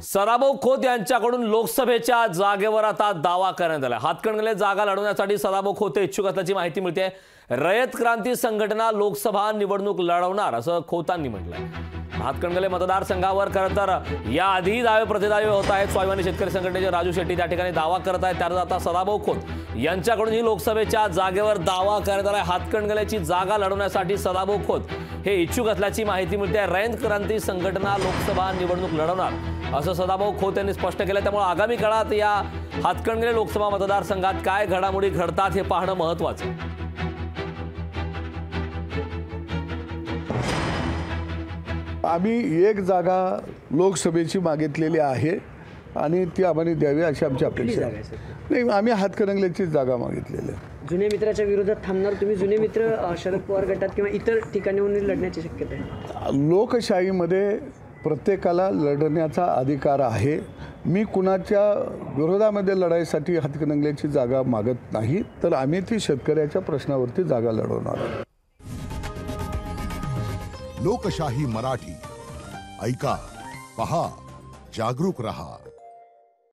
सदाभाऊ खोत यांच्याकडून लोकसभेच्या जागेवर आता दावा करण्यात आला। हातकणंगले जागा लढवण्यासाठी सदाभाऊ खोत इच्छुक असल्याची माहिती मिळते। रयत क्रांती संघटना लोकसभा निवडणूक लढवणार असं खोतांनी म्हटलंय। हातकणंगले मतदारसंघावर खरं तर याआधी दावे प्रतिदावे होत आहेत। स्वाभिमानी शेतकरी संघटनेचे राजू शेट्टी त्या ठिकाणी दावा करत आहेत। त्यात आता सदाभाऊ खोत यांच्याकडून ही लोकसभेच्या जागेवर दावा करण्यात आला। हातकणंगलेची जागा लढवण्यासाठी सदाभाऊ खोत हे इच्छुक असल्याची माहिती मिळते। रयत क्रांती संघटना लोकसभा निवडणूक लढवणार असं सदाभाऊ खोत यांनी स्पष्ट केलं। त्यामुळे आगामी काळात या हातकणंगले लोकसभा मतदारसंघात काय घडामोडी घडतात हे पाहणं महत्त्वाचं आहे। आम्ही एक जागा लोकसभेची मागितलेली आहे आणि ती आम्हाला द्यावी अशी आमची अपेक्षा आहे। नाही, आम्ही हातकणंगलेची जागा मागितलेली आहे। जुने मित्राच्या विरोधात थांबणार तुम्ही? जुने मित्र शरद पवार गटात किंवा इतर ठिकाणीहून लढण्याची शक्यता आहे? लोकशाहीमध्ये प्रत्येकाला लढण्याचा अधिकार आहे। मी कुणाच्या विरोधामध्ये लढाईसाठी हातकणंगलेची जागा मागत नाही, तर आम्ही ती शेतकऱ्याच्या प्रश्नावरती जागा लढवणार आहोत। लोकशाही मराठी ऐका, पहा, जागरूक रहा।